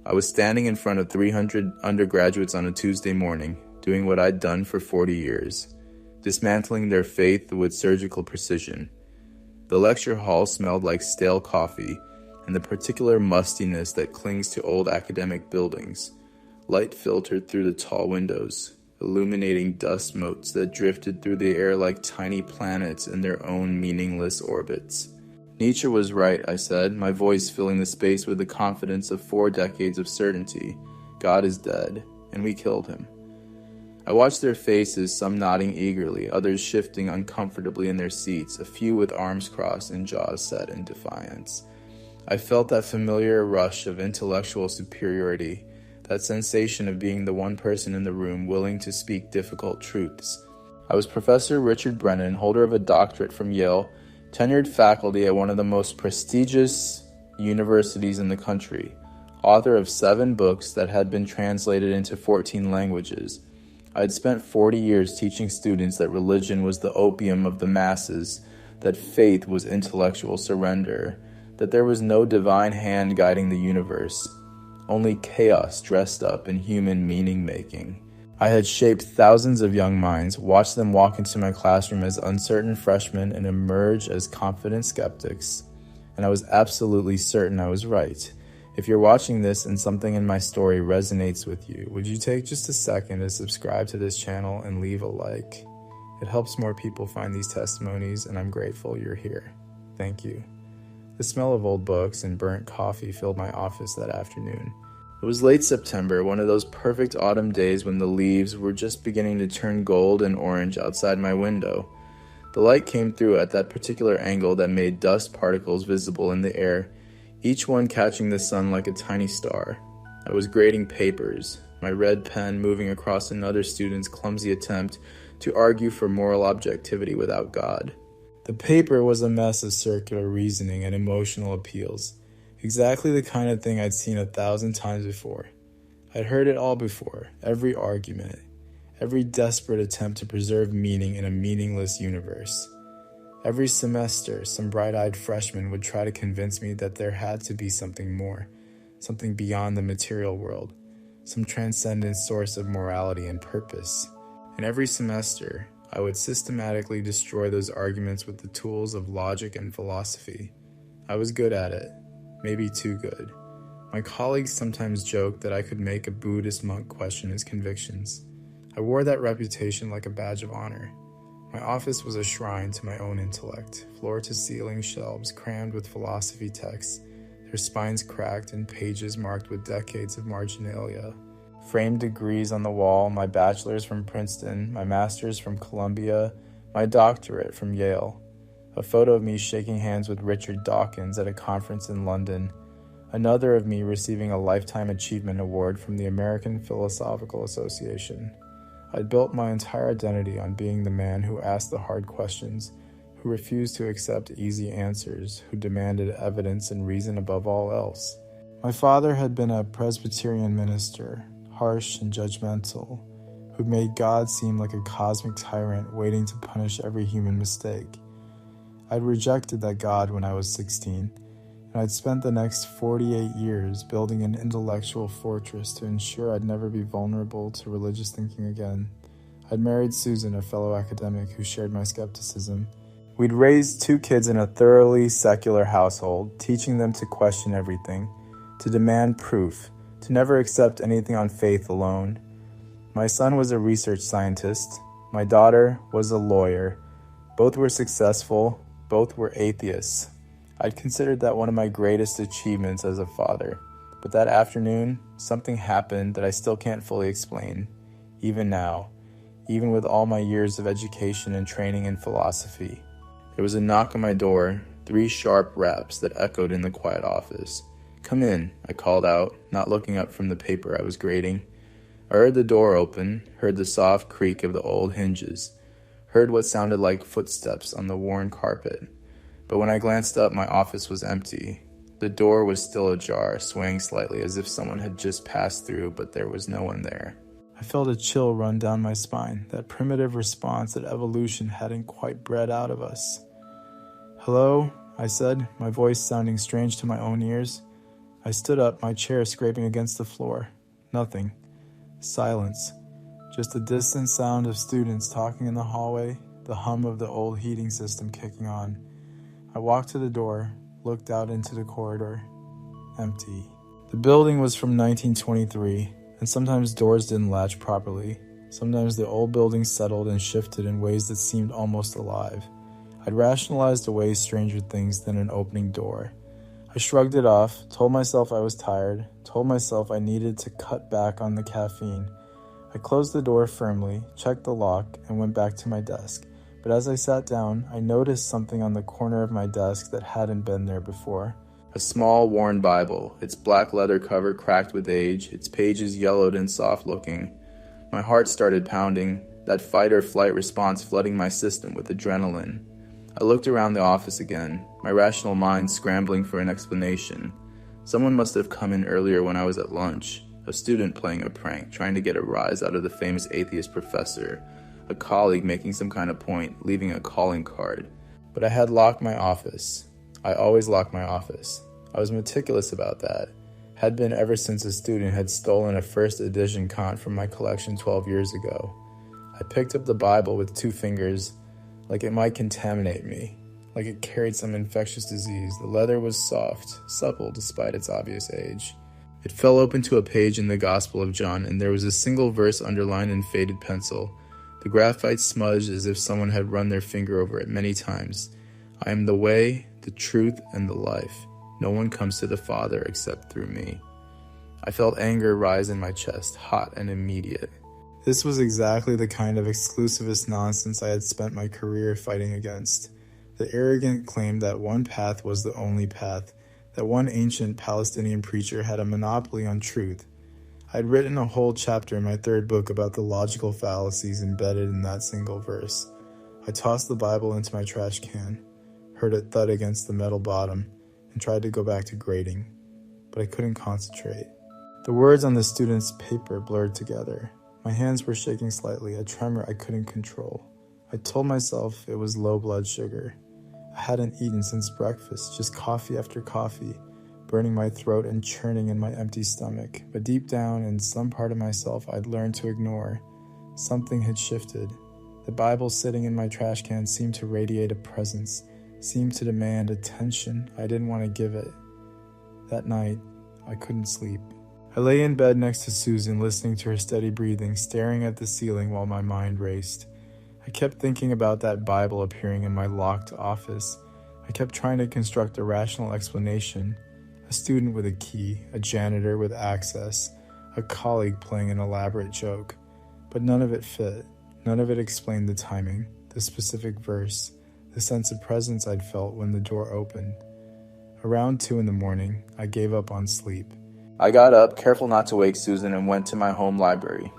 I was standing in front of 300 undergraduates on a Tuesday morning, doing what I'd done for 40 years, dismantling their faith with surgical precision. The lecture hall smelled like stale coffee and the particular mustiness that clings to old academic buildings. Light filtered through the tall windows, illuminating dust motes that drifted through the air like tiny planets in their own meaningless orbits. Nietzsche was right, I said, my voice filling the space with the confidence of 4 decades of certainty. God is dead, and we killed him. I watched their faces, some nodding eagerly, others shifting uncomfortably in their seats, a few with arms crossed and jaws set in defiance. I felt that familiar rush of intellectual superiority, that sensation of being the one person in the room willing to speak difficult truths. I was Professor Richard Brennan, holder of a doctorate from Yale, tenured faculty at one of the most prestigious universities in the country, author of 7 books that had been translated into 14 languages. I had spent 40 years teaching students that religion was the opium of the masses, that faith was intellectual surrender, that there was no divine hand guiding the universe, only chaos dressed up in human meaning-making. I had shaped thousands of young minds, watched them walk into my classroom as uncertain freshmen and emerge as confident skeptics, and I was absolutely certain I was right. If you're watching this and something in my story resonates with you, would you take just a second to subscribe to this channel and leave a like? It helps more people find these testimonies, and I'm grateful you're here. Thank you. The smell of old books and burnt coffee filled my office that afternoon. It was late September, one of those perfect autumn days when the leaves were just beginning to turn gold and orange outside my window. The light came through at that particular angle that made dust particles visible in the air, each one catching the sun like a tiny star. I was grading papers, my red pen moving across another student's clumsy attempt to argue for moral objectivity without God. The paper was a mess of circular reasoning and emotional appeals. Exactly the kind of thing I'd seen 1,000 times before. I'd heard it all before, every argument, every desperate attempt to preserve meaning in a meaningless universe. Every semester, some bright-eyed freshman would try to convince me that there had to be something more, something beyond the material world, some transcendent source of morality and purpose. And every semester, I would systematically destroy those arguments with the tools of logic and philosophy. I was good at it. Maybe too good. My colleagues sometimes joked that I could make a Buddhist monk question his convictions. I wore that reputation like a badge of honor. My office was a shrine to my own intellect, floor-to-ceiling shelves crammed with philosophy texts, their spines cracked and pages marked with decades of marginalia. Framed degrees on the wall, my bachelor's from Princeton, my master's from Columbia, my doctorate from Yale. A photo of me shaking hands with Richard Dawkins at a conference in London. Another of me receiving a Lifetime Achievement Award from the American Philosophical Association. I'd built my entire identity on being the man who asked the hard questions, who refused to accept easy answers, who demanded evidence and reason above all else. My father had been a Presbyterian minister, harsh and judgmental, who made God seem like a cosmic tyrant waiting to punish every human mistake. I'd rejected that God when I was 16, and I'd spent the next 48 years building an intellectual fortress to ensure I'd never be vulnerable to religious thinking again. I'd married Susan, a fellow academic who shared my skepticism. We'd raised 2 kids in a thoroughly secular household, teaching them to question everything, to demand proof, to never accept anything on faith alone. My son was a research scientist. My daughter was a lawyer. Both were successful. Both were atheists. I'd considered that one of my greatest achievements as a father. But that afternoon, something happened that I still can't fully explain, even now, even with all my years of education and training in philosophy. There was a knock on my door, 3 sharp raps that echoed in the quiet office. "Come in," I called out, not looking up from the paper I was grading. I heard the door open, heard the soft creak of the old hinges, heard what sounded like footsteps on the worn carpet. But when I glanced up, my office was empty. The door was still ajar, swaying slightly as if someone had just passed through, but there was no one there. I felt a chill run down my spine, that primitive response that evolution hadn't quite bred out of us. "Hello?" I said, my voice sounding strange to my own ears. I stood up, my chair scraping against the floor. Nothing. Silence. Just the distant sound of students talking in the hallway, the hum of the old heating system kicking on. I walked to the door, looked out into the corridor. Empty. The building was from 1923, and sometimes doors didn't latch properly. Sometimes the old building settled and shifted in ways that seemed almost alive. I'd rationalized away stranger things than an opening door. I shrugged it off, told myself I was tired, told myself I needed to cut back on the caffeine. I closed the door firmly, checked the lock, and went back to my desk. But as I sat down, I noticed something on the corner of my desk that hadn't been there before. A small, worn Bible, its black leather cover cracked with age, its pages yellowed and soft-looking. My heart started pounding, that fight-or-flight response flooding my system with adrenaline. I looked around the office again, my rational mind scrambling for an explanation. Someone must have come in earlier when I was at lunch. A student playing a prank, trying to get a rise out of the famous atheist professor. A colleague making some kind of point, leaving a calling card. But I had locked my office. I always lock my office. I was meticulous about that. Had been ever since a student had stolen a first edition Kant from my collection 12 years ago. I picked up the Bible with 2 fingers, like it might contaminate me, like it carried some infectious disease. The leather was soft, supple despite its obvious age. It fell open to a page in the Gospel of John, and there was a single verse underlined in faded pencil. The graphite smudged as if someone had run their finger over it many times. I am the way, the truth, and the life. No one comes to the Father except through me. I felt anger rise in my chest, hot and immediate. This was exactly the kind of exclusivist nonsense I had spent my career fighting against. The arrogant claim that one path was the only path, that one ancient Palestinian preacher had a monopoly on truth. I had written a whole chapter in my 3rd book about the logical fallacies embedded in that single verse. I tossed the Bible into my trash can, heard it thud against the metal bottom, and tried to go back to grading, but I couldn't concentrate. The words on the student's paper blurred together. My hands were shaking slightly, a tremor I couldn't control. I told myself it was low blood sugar. I hadn't eaten since breakfast, just coffee after coffee, burning my throat and churning in my empty stomach. But deep down, in some part of myself I'd learned to ignore, something had shifted. The Bible sitting in my trash can seemed to radiate a presence, seemed to demand attention I didn't want to give it. That night, I couldn't sleep. I lay in bed next to Susan, listening to her steady breathing, staring at the ceiling while my mind raced. I kept thinking about that Bible appearing in my locked office. I kept trying to construct a rational explanation. A student with a key, a janitor with access, a colleague playing an elaborate joke. But none of it fit. None of it explained the timing, the specific verse, the sense of presence I'd felt when the door opened. Around 2 a.m, I gave up on sleep. I got up, careful not to wake Susan, and went to my home library.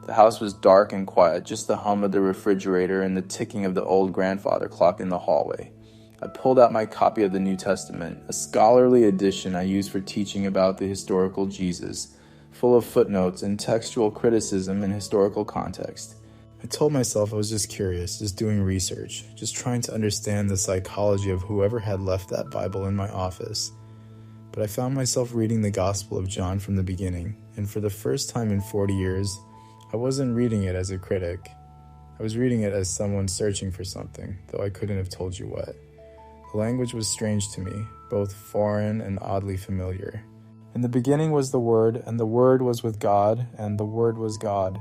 The house was dark and quiet, just the hum of the refrigerator and the ticking of the old grandfather clock in the hallway. I pulled out my copy of the New Testament, a scholarly edition I use for teaching about the historical Jesus, full of footnotes and textual criticism and historical context. I told myself I was just curious, just doing research, just trying to understand the psychology of whoever had left that Bible in my office. But I found myself reading the Gospel of John from the beginning, and for the first time in 40 years, I wasn't reading it as a critic. I was reading it as someone searching for something, though I couldn't have told you what. The language was strange to me, both foreign and oddly familiar. In the beginning was the Word, and the Word was with God, and the Word was God.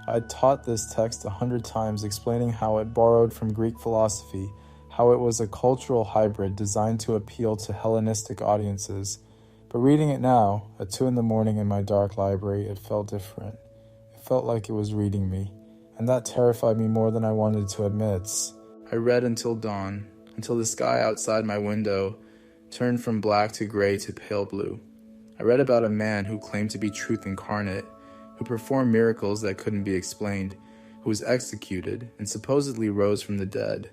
I had taught this text 100 times, explaining how it borrowed from Greek philosophy, how it was a cultural hybrid designed to appeal to Hellenistic audiences. But reading it now, at 2 a.m. in my dark library, it felt different. It felt like it was reading me, and that terrified me more than I wanted to admit. I read until dawn, until the sky outside my window turned from black to gray to pale blue. I read about a man who claimed to be truth incarnate, who performed miracles that couldn't be explained, who was executed and supposedly rose from the dead.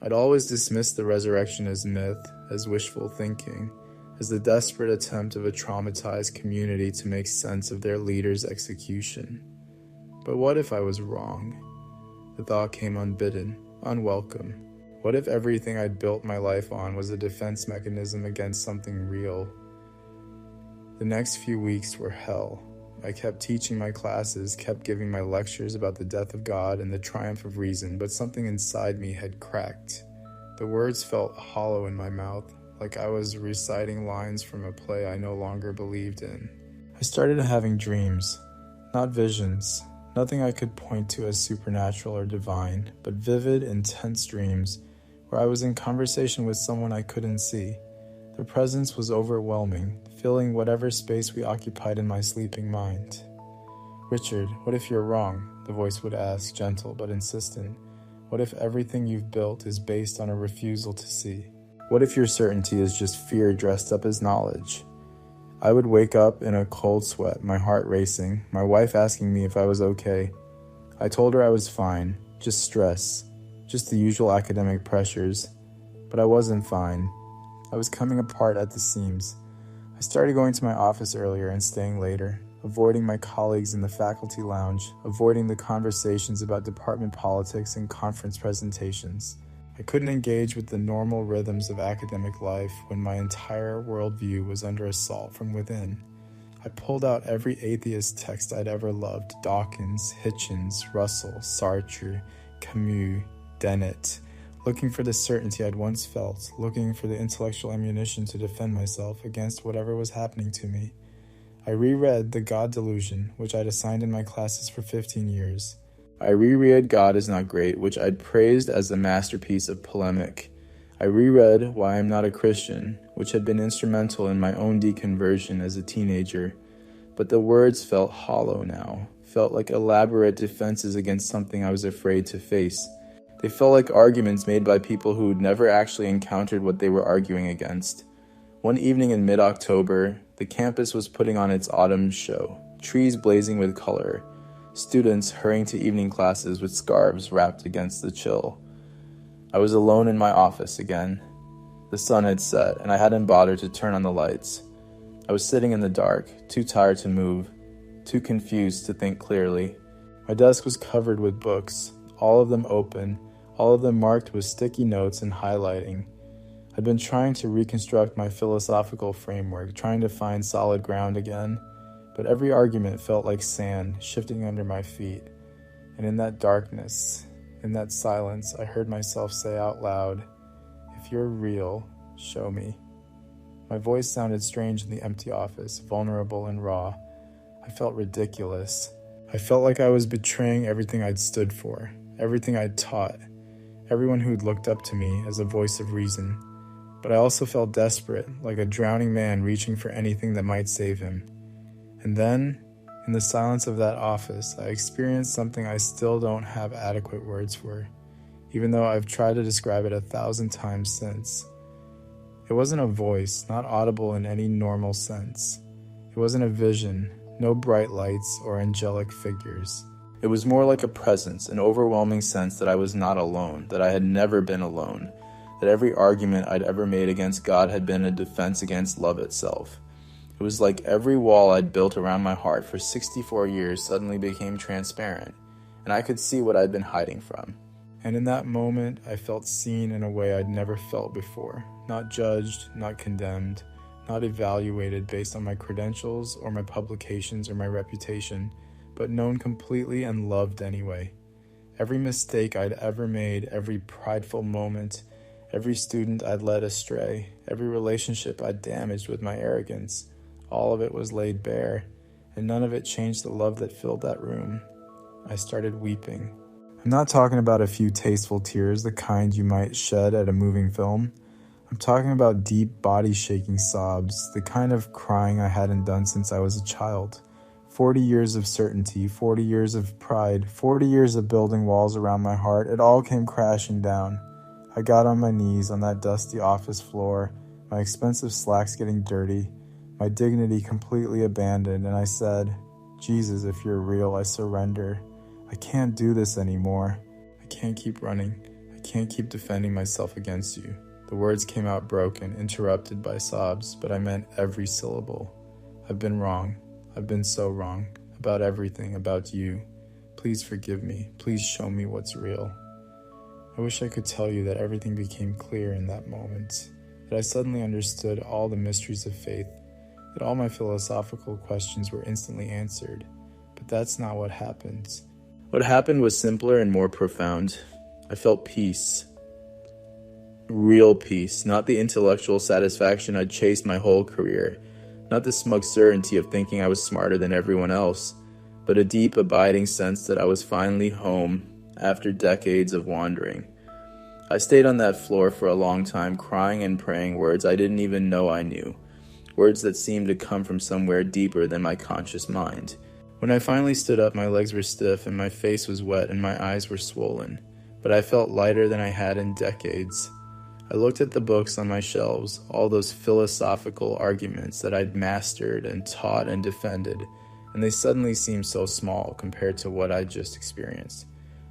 I'd always dismissed the resurrection as myth, as wishful thinking, as the desperate attempt of a traumatized community to make sense of their leader's execution. But what if I was wrong? The thought came unbidden, unwelcome. What if everything I'd built my life on was a defense mechanism against something real? The next few weeks were hell. I kept teaching my classes, kept giving my lectures about the death of God and the triumph of reason, but something inside me had cracked. The words felt hollow in my mouth, like I was reciting lines from a play I no longer believed in. I started having dreams, not visions, nothing I could point to as supernatural or divine, but vivid, intense dreams where I was in conversation with someone I couldn't see. Their presence was overwhelming, filling whatever space we occupied in my sleeping mind. "Richard, what if you're wrong?" the voice would ask, gentle but insistent. "What if everything you've built is based on a refusal to see? What if your certainty is just fear dressed up as knowledge?" I would wake up in a cold sweat, my heart racing, my wife asking me if I was okay. I told her I was fine, just stress, just the usual academic pressures. But I wasn't fine. I was coming apart at the seams. I started going to my office earlier and staying later, avoiding my colleagues in the faculty lounge, avoiding the conversations about department politics and conference presentations. I couldn't engage with the normal rhythms of academic life when my entire worldview was under assault from within. I pulled out every atheist text I'd ever loved: Dawkins, Hitchens, Russell, Sartre, Camus, Dennett, looking for the certainty I'd once felt, looking for the intellectual ammunition to defend myself against whatever was happening to me. I reread The God Delusion, which I'd assigned in my classes for 15 years. I reread God Is Not Great, which I'd praised as a masterpiece of polemic. I reread Why I'm Not a Christian, which had been instrumental in my own deconversion as a teenager. But the words felt hollow now, felt like elaborate defenses against something I was afraid to face. They felt like arguments made by people who'd never actually encountered what they were arguing against. One evening in mid-October, the campus was putting on its autumn show, trees blazing with color, students hurrying to evening classes with scarves wrapped against the chill. I was alone in my office again. The sun had set, and I hadn't bothered to turn on the lights. I was sitting in the dark, too tired to move, too confused to think clearly. My desk was covered with books, all of them open, all of them marked with sticky notes and highlighting. I'd been trying to reconstruct my philosophical framework, trying to find solid ground again, but every argument felt like sand shifting under my feet. And in that darkness, in that silence, I heard myself say out loud, "If you're real, show me." My voice sounded strange in the empty office, vulnerable and raw. I felt ridiculous. I felt like I was betraying everything I'd stood for, everything I'd taught, everyone who'd looked up to me as a voice of reason. But I also felt desperate, like a drowning man reaching for anything that might save him. And then, in the silence of that office, I experienced something I still don't have adequate words for, even though I've tried to describe it 1,000 times since. It wasn't a voice, not audible in any normal sense. It wasn't a vision, no bright lights or angelic figures. It was more like a presence, an overwhelming sense that I was not alone, that I had never been alone, that every argument I'd ever made against God had been a defense against love itself. It was like every wall I'd built around my heart for 64 years suddenly became transparent, and I could see what I'd been hiding from. And in that moment, I felt seen in a way I'd never felt before, not judged, not condemned, not evaluated based on my credentials or my publications or my reputation, but known completely and loved anyway. Every mistake I'd ever made, every prideful moment, every student I'd led astray, every relationship I'd damaged with my arrogance, all of it was laid bare, and none of it changed the love that filled that room. I started weeping. I'm not talking about a few tasteful tears, the kind you might shed at a moving film. I'm talking about deep, body-shaking sobs, the kind of crying I hadn't done since I was a child. 40 years of certainty, 40 years of pride, 40 years of building walls around my heart, it all came crashing down. I got on my knees on that dusty office floor, my expensive slacks getting dirty, my dignity completely abandoned, and I said, "Jesus, if you're real, I surrender. I can't do this anymore. I can't keep running. I can't keep defending myself against you." The words came out broken, interrupted by sobs, but I meant every syllable. I've been wrong. I've been so wrong. About everything, about you. Please forgive me. Please show me what's real. I wish I could tell you that everything became clear in that moment, that I suddenly understood all the mysteries of faith, but all my philosophical questions were instantly answered. But that's not what happened. What happened was simpler and more profound. I felt peace. Real peace, not the intellectual satisfaction I'd chased my whole career, not the smug certainty of thinking I was smarter than everyone else, but a deep, abiding sense that I was finally home after decades of wandering. I stayed on that floor for a long time, crying and praying words I didn't even know I knew, words that seemed to come from somewhere deeper than my conscious mind. When I finally stood up, my legs were stiff and my face was wet and my eyes were swollen, but I felt lighter than I had in decades. I looked at the books on my shelves, all those philosophical arguments that I'd mastered and taught and defended, and they suddenly seemed so small compared to what I'd just experienced.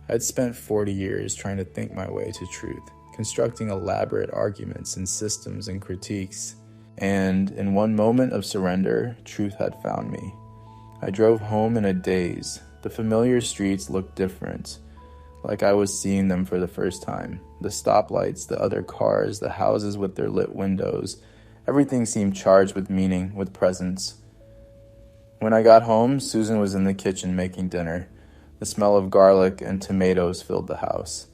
I'd spent 40 years trying to think my way to truth, constructing elaborate arguments and systems and critiques, and in one moment of surrender, truth had found me. I drove home in a daze. The familiar streets looked different, like I was seeing them for the first time. The stoplights, the other cars, the houses with their lit windows, everything seemed charged with meaning, with presence. When I got home, Susan was in the kitchen making dinner. The smell of garlic and tomatoes filled the house.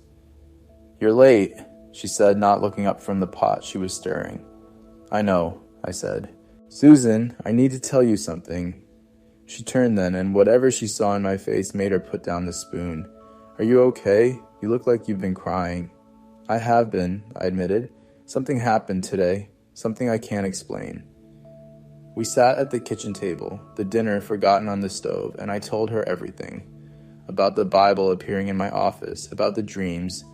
"You're late," she said, not looking up from the pot she was stirring. "I know," I said. "Susan, I need to tell you something." She turned then, and whatever she saw in my face made her put down the spoon. "Are you okay? You look like you've been crying." "I have been," I admitted. "Something happened today, something I can't explain." We sat at the kitchen table, the dinner forgotten on the stove, and I told her everything. About the Bible appearing in my office, about the dreams,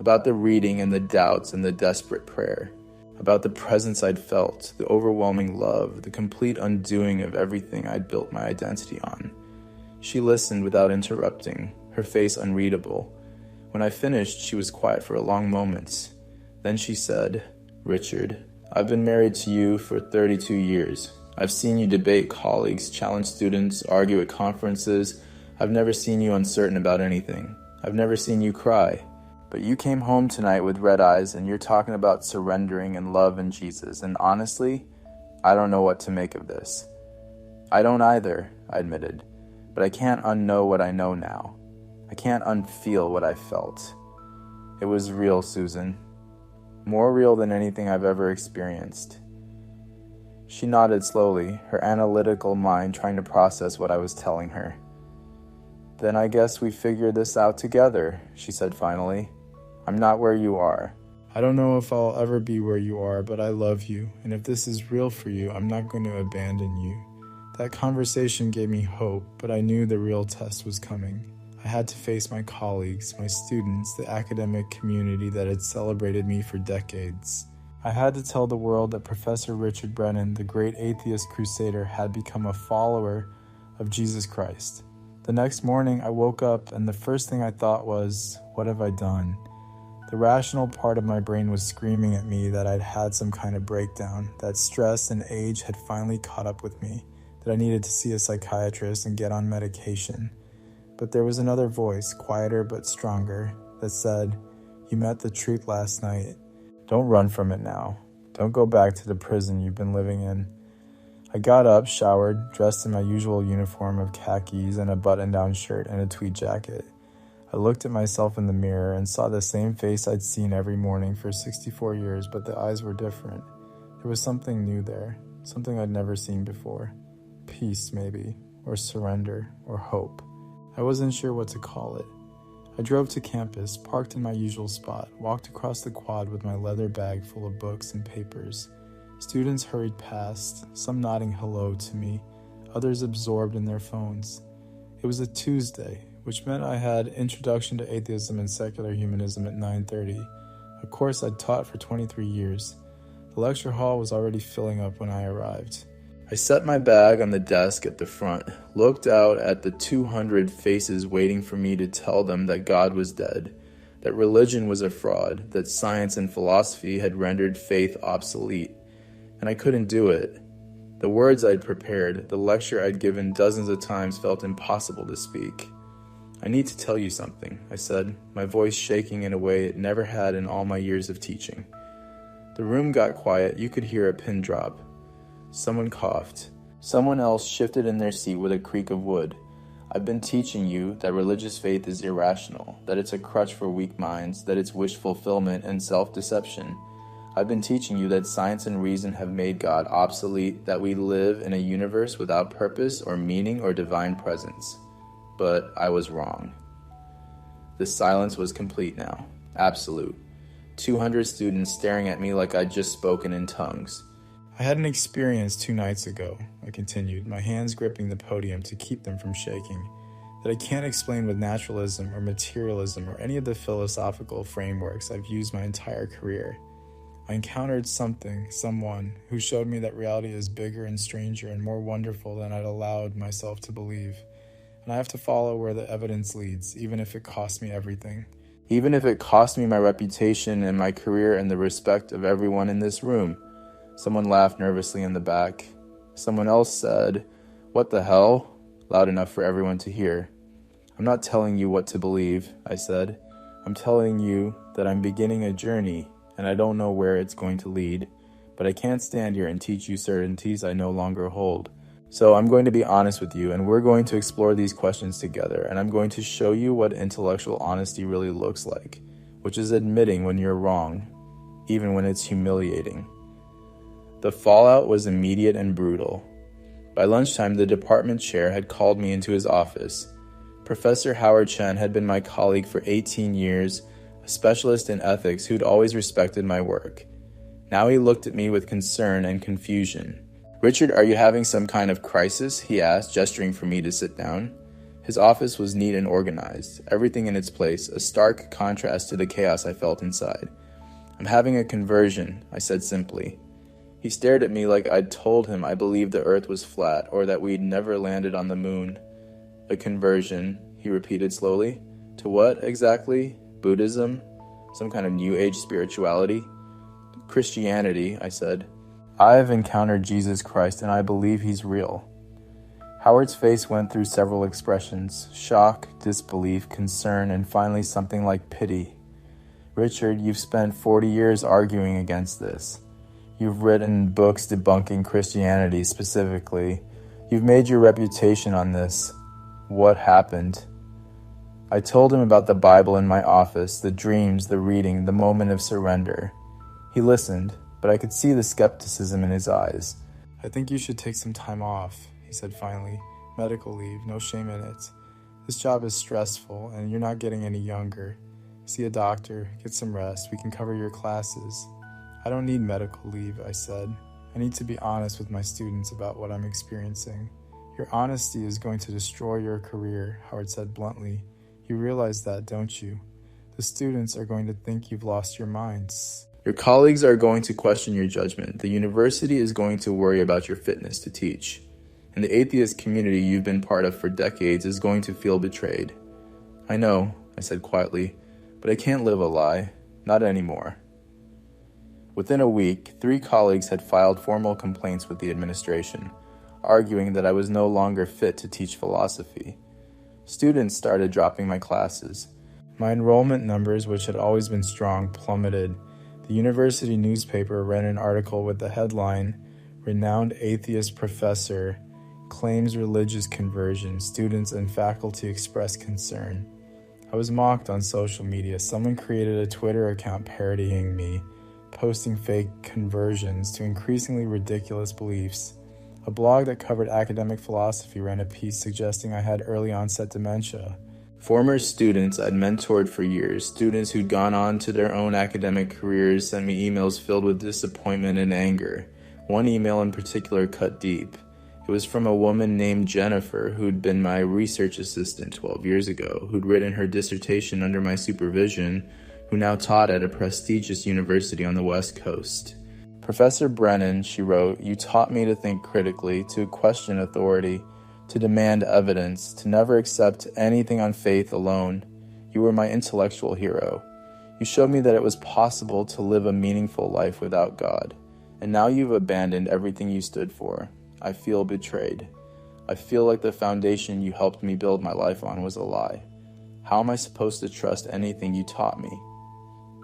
about the reading and the doubts and the desperate prayer, about the presence I'd felt, the overwhelming love, the complete undoing of everything I'd built my identity on. She listened without interrupting, her face unreadable. When I finished, she was quiet for a long moment. Then she said, "Richard, I've been married to you for 32 years. I've seen you debate colleagues, challenge students, argue at conferences. I've never seen you uncertain about anything. I've never seen you cry. But you came home tonight with red eyes and you're talking about surrendering and love in Jesus. And honestly, I don't know what to make of this." "I don't either," I admitted. "But I can't unknow what I know now. I can't unfeel what I felt. It was real, Susan. More real than anything I've ever experienced." She nodded slowly, her analytical mind trying to process what I was telling her. "Then I guess we figured this out together," she said finally. "I'm not where you are. I don't know if I'll ever be where you are, but I love you, and if this is real for you, I'm not going to abandon you." That conversation gave me hope, but I knew the real test was coming. I had to face my colleagues, my students, the academic community that had celebrated me for decades. I had to tell the world that Professor Richard Brennan, the great atheist crusader, had become a follower of Jesus Christ. The next morning, I woke up, and the first thing I thought was, what have I done? The rational part of my brain was screaming at me that I'd had some kind of breakdown, that stress and age had finally caught up with me, that I needed to see a psychiatrist and get on medication. But there was another voice, quieter but stronger, that said, "You met the truth last night. Don't run from it now. Don't go back to the prison you've been living in." I got up, showered, dressed in my usual uniform of khakis and a button-down shirt and a tweed jacket. I looked at myself in the mirror and saw the same face I'd seen every morning for 64 years, but the eyes were different. There was something new there, something I'd never seen before. Peace, maybe, or surrender, or hope. I wasn't sure what to call it. I drove to campus, parked in my usual spot, walked across the quad with my leather bag full of books and papers. Students hurried past, some nodding hello to me, others absorbed in their phones. It was a Tuesday, which meant I had Introduction to Atheism and Secular Humanism at 9:30, a course I'd taught for 23 years. The lecture hall was already filling up when I arrived. I set my bag on the desk at the front, looked out at the 200 faces waiting for me to tell them that God was dead, that religion was a fraud, that science and philosophy had rendered faith obsolete. And I couldn't do it. The words I'd prepared, the lecture I'd given dozens of times felt impossible to speak. "I need to tell you something," I said, my voice shaking in a way it never had in all my years of teaching. The room got quiet. You could hear a pin drop. Someone coughed. Someone else shifted in their seat with a creak of wood. I've been teaching you that religious faith is irrational, that it's a crutch for weak minds, that it's wish fulfillment and self-deception. I've been teaching you that science and reason have made God obsolete, that we live in a universe without purpose or meaning or divine presence. But I was wrong. The silence was complete now, absolute. 200 students staring at me like I'd just spoken in tongues. I had an experience 2 nights ago, I continued, my hands gripping the podium to keep them from shaking, that I can't explain with naturalism or materialism or any of the philosophical frameworks I've used my entire career. I encountered someone who showed me that reality is bigger and stranger and more wonderful than I'd allowed myself to believe. And I have to follow where the evidence leads, even if it costs me everything. Even if it cost me my reputation and my career and the respect of everyone in this room. Someone laughed nervously in the back. Someone else said, "What the hell?" loud enough for everyone to hear. "I'm not telling you what to believe," I said. "I'm telling you that I'm beginning a journey, and I don't know where it's going to lead, but I can't stand here and teach you certainties I no longer hold. So I'm going to be honest with you, and we're going to explore these questions together, and I'm going to show you what intellectual honesty really looks like, which is admitting when you're wrong, even when it's humiliating." The fallout was immediate and brutal. By lunchtime, the department chair had called me into his office. Professor Howard Chen had been my colleague for 18 years, a specialist in ethics who'd always respected my work. Now he looked at me with concern and confusion. "Richard, are you having some kind of crisis?" he asked, gesturing for me to sit down. His office was neat and organized, everything in its place, a stark contrast to the chaos I felt inside. "I'm having a conversion," I said simply. He stared at me like I'd told him I believed the earth was flat or that we'd never landed on the moon. "A conversion," he repeated slowly. "To what exactly? Buddhism? Some kind of New Age spirituality?" "Christianity," I said. "I've encountered Jesus Christ and I believe he's real." Howard's face went through several expressions: shock, disbelief, concern, and finally something like pity. "Richard, you've spent 40 years arguing against this. You've written books debunking Christianity specifically. You've made your reputation on this. What happened?" I told him about the Bible in my office, the dreams, the reading, the moment of surrender. He listened, but I could see the skepticism in his eyes. "I think you should take some time off," he said finally. "Medical leave, no shame in it. This job is stressful, and you're not getting any younger. See a doctor, get some rest, we can cover your classes." "I don't need medical leave," I said. "I need to be honest with my students about what I'm experiencing." "Your honesty is going to destroy your career," Howard said bluntly. "You realize that, don't you? The students are going to think you've lost your minds. Your colleagues are going to question your judgment. The university is going to worry about your fitness to teach. And the atheist community you've been part of for decades is going to feel betrayed." "I know," I said quietly, "but I can't live a lie. Not anymore." Within a week, 3 colleagues had filed formal complaints with the administration, arguing that I was no longer fit to teach philosophy. Students started dropping my classes. My enrollment numbers, which had always been strong, plummeted. The university newspaper ran an article with the headline, "Renowned Atheist Professor Claims Religious Conversion. Students and Faculty Express Concern." I was mocked on social media. Someone created a Twitter account parodying me, posting fake conversions to increasingly ridiculous beliefs. A blog that covered academic philosophy ran a piece suggesting I had early onset dementia. Former students I'd mentored for years, students who'd gone on to their own academic careers, sent me emails filled with disappointment and anger. One email in particular cut deep. It was from a woman named Jennifer, who'd been my research assistant 12 years ago, who'd written her dissertation under my supervision, who now taught at a prestigious university on the West Coast. "Professor Brennan," she wrote, "you taught me to think critically, to question authority, to demand evidence, to never accept anything on faith alone. You were my intellectual hero. You showed me that it was possible to live a meaningful life without God. And now you've abandoned everything you stood for. I feel betrayed. I feel like the foundation you helped me build my life on was a lie. How am I supposed to trust anything you taught me?"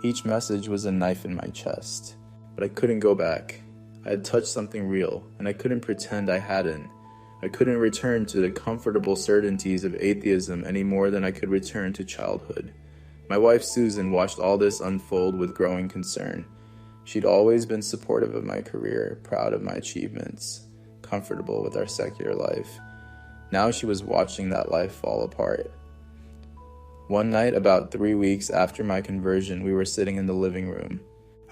Each message was a knife in my chest, but I couldn't go back. I had touched something real, and I couldn't pretend I hadn't. I couldn't return to the comfortable certainties of atheism any more than I could return to childhood. My wife Susan watched all this unfold with growing concern. She'd always been supportive of my career, proud of my achievements, comfortable with our secular life. Now she was watching that life fall apart. One night, about 3 weeks after my conversion, we were sitting in the living room.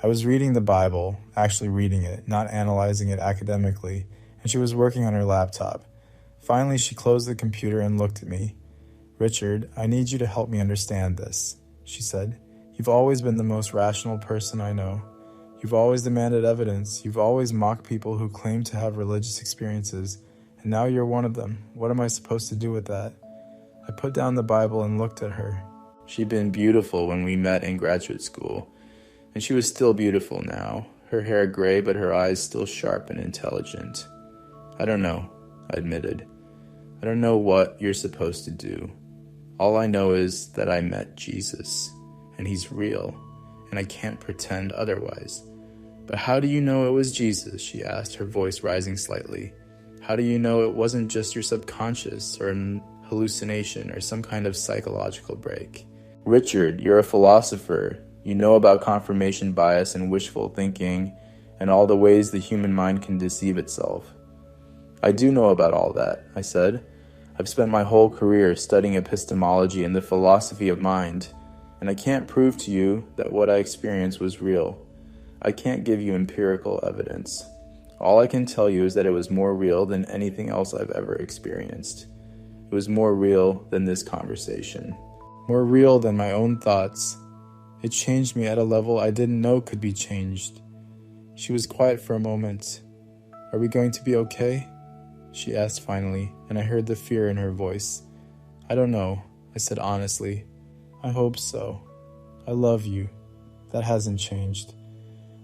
I was reading the Bible, actually reading it, not analyzing it academically, and she was working on her laptop. Finally, she closed the computer and looked at me. "Richard, I need you to help me understand this," she said. "You've always been the most rational person I know. You've always demanded evidence. You've always mocked people who claim to have religious experiences, and now you're one of them. What am I supposed to do with that?" I put down the Bible and looked at her. She'd been beautiful when we met in graduate school, and she was still beautiful now, her hair gray but her eyes still sharp and intelligent. "I don't know," I admitted. "I don't know what you're supposed to do. All I know is that I met Jesus, and he's real, and I can't pretend otherwise." "But how do you know it was Jesus?" she asked, her voice rising slightly. "How do you know it wasn't just your subconscious or an hallucination or some kind of psychological break?" "Richard, you're a philosopher. You know about confirmation bias and wishful thinking and all the ways the human mind can deceive itself." "I do know about all that," I said. "I've spent my whole career studying epistemology and the philosophy of mind, and I can't prove to you that what I experienced was real. I can't give you empirical evidence. All I can tell you is that it was more real than anything else I've ever experienced. It was more real than this conversation. More real than my own thoughts. It changed me at a level I didn't know could be changed." She was quiet for a moment. "Are we going to be okay?" she asked finally, and I heard the fear in her voice. "I don't know," I said honestly. "I hope so. I love you. That hasn't changed.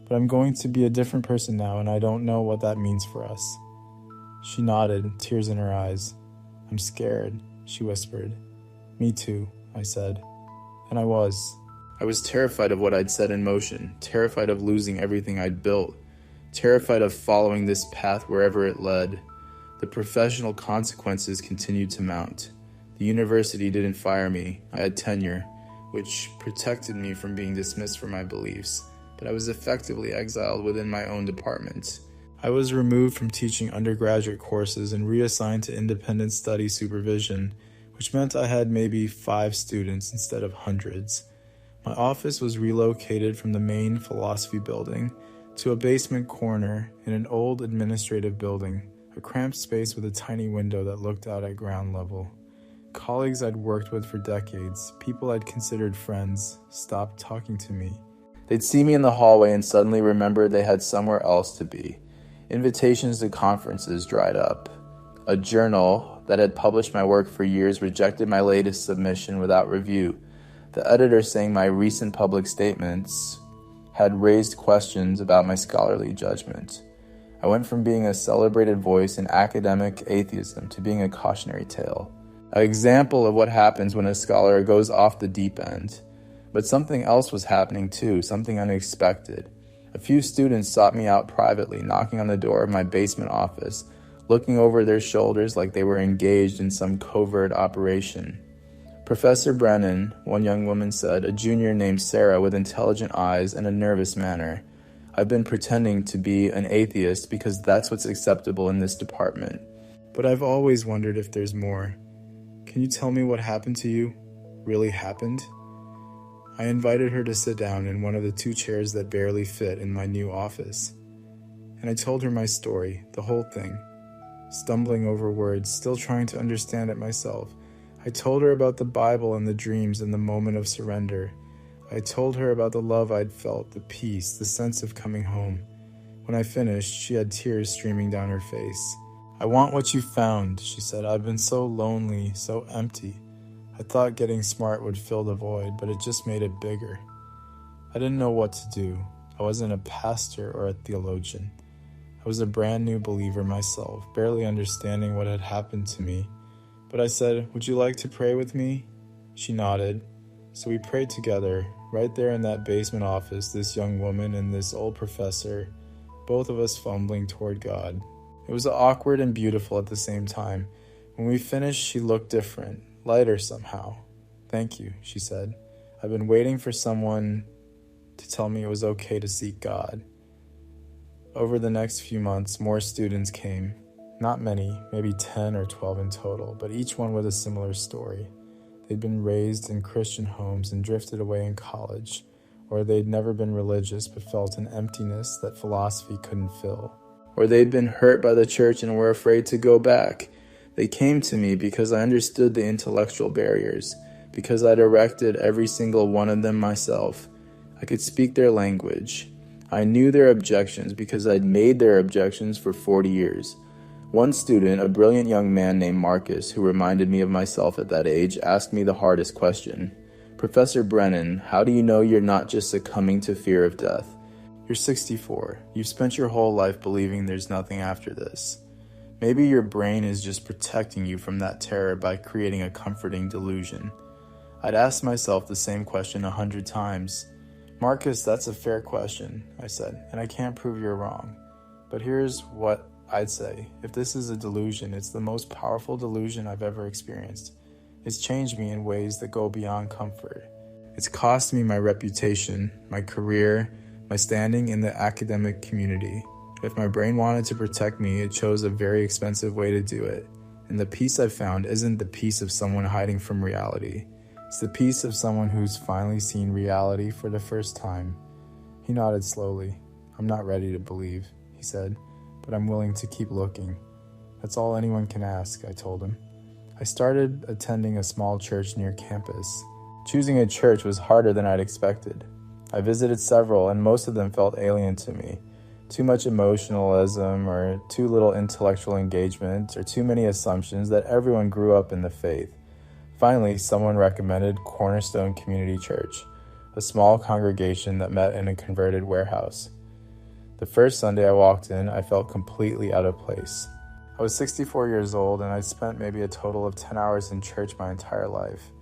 But I'm going to be a different person now, and I don't know what that means for us." She nodded, tears in her eyes. "I'm scared," she whispered. "Me too," I said. And I was. I was terrified of what I'd set in motion, terrified of losing everything I'd built, terrified of following this path wherever it led. The professional consequences continued to mount. The university didn't fire me. I had tenure, which protected me from being dismissed for my beliefs, but I was effectively exiled within my own department. I was removed from teaching undergraduate courses and reassigned to independent study supervision, which meant I had maybe 5 students instead of hundreds. My office was relocated from the main philosophy building to a basement corner in an old administrative building, a cramped space with a tiny window that looked out at ground level. Colleagues I'd worked with for decades, people I'd considered friends, stopped talking to me. They'd see me in the hallway and suddenly remember they had somewhere else to be. Invitations to conferences dried up. A journal that had published my work for years rejected my latest submission without review. The editor saying my recent public statements had raised questions about my scholarly judgment. I went from being a celebrated voice in academic atheism to being a cautionary tale. An example of what happens when a scholar goes off the deep end. But something else was happening too, something unexpected. A few students sought me out privately, knocking on the door of my basement office, looking over their shoulders like they were engaged in some covert operation. "Professor Brennan," one young woman said, a junior named Sarah with intelligent eyes and a nervous manner, "I've been pretending to be an atheist because that's what's acceptable in this department. But I've always wondered if there's more. Can you tell me what happened to you? Really happened?" I invited her to sit down in one of the 2 chairs that barely fit in my new office. And I told her my story, the whole thing. Stumbling over words, still trying to understand it myself. I told her about the Bible and the dreams and the moment of surrender. I told her about the love I'd felt, the peace, the sense of coming home. When I finished, she had tears streaming down her face. "I want what you found," she said. "I've been so lonely, so empty. I thought getting smart would fill the void, but it just made it bigger." I didn't know what to do. I wasn't a pastor or a theologian. I was a brand new believer myself, barely understanding what had happened to me. But I said, "Would you like to pray with me?" She nodded. So we prayed together, right there in that basement office, this young woman and this old professor. both of us fumbling toward God. It was awkward and beautiful at the same time. When we finished, she looked different, lighter somehow. "Thank you," she said. "I've been waiting for someone to tell me it was okay to seek God." Over the next few months, more students came. Not many, maybe 10 or 12 in total, but each one with a similar story. They'd been raised in Christian homes and drifted away in college, or they'd never been religious but felt an emptiness that philosophy couldn't fill. Or they'd been hurt by the church and were afraid to go back. They came to me because I understood the intellectual barriers, because I'd erected every single one of them myself. I could speak their language. I knew their objections because I'd made their objections for 40 years. One student, a brilliant young man named Marcus, who reminded me of myself at that age, asked me the hardest question. "Professor Brennan, how do you know you're not just succumbing to fear of death? You're 64. You've spent your whole life believing there's nothing after this. Maybe your brain is just protecting you from that terror by creating a comforting delusion." I'd asked myself the same question 100 times. "Marcus, that's a fair question," I said, "and I can't prove you're wrong. But here's what I'd say. If this is a delusion, it's the most powerful delusion I've ever experienced. It's changed me in ways that go beyond comfort. It's cost me my reputation, my career, my standing in the academic community. If my brain wanted to protect me, it chose a very expensive way to do it. And the peace I've found isn't the peace of someone hiding from reality. It's the peace of someone who's finally seen reality for the first time." He nodded slowly. "I'm not ready to believe," he said, "but I'm willing to keep looking." "That's all anyone can ask," I told him. I started attending a small church near campus. Choosing a church was harder than I'd expected. I visited several, and most of them felt alien to me. Too much emotionalism, or too little intellectual engagement, or too many assumptions that everyone grew up in the faith. Finally, someone recommended Cornerstone Community Church, a small congregation that met in a converted warehouse. The first Sunday I walked in, I felt completely out of place. I was 64 years old, and I'd spent maybe a total of 10 hours in church my entire life,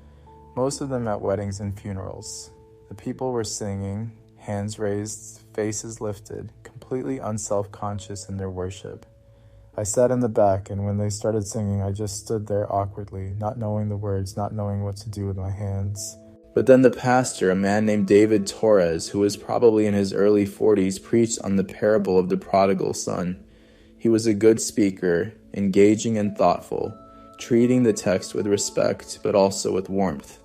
most of them at weddings and funerals. The people were singing, hands raised, faces lifted, completely unself-conscious in their worship. I sat in the back, and when they started singing, I just stood there awkwardly, not knowing the words, not knowing what to do with my hands. But then the pastor, a man named David Torres, who was probably in his early 40s, preached on the parable of the prodigal son. He was a good speaker, engaging and thoughtful, treating the text with respect, but also with warmth.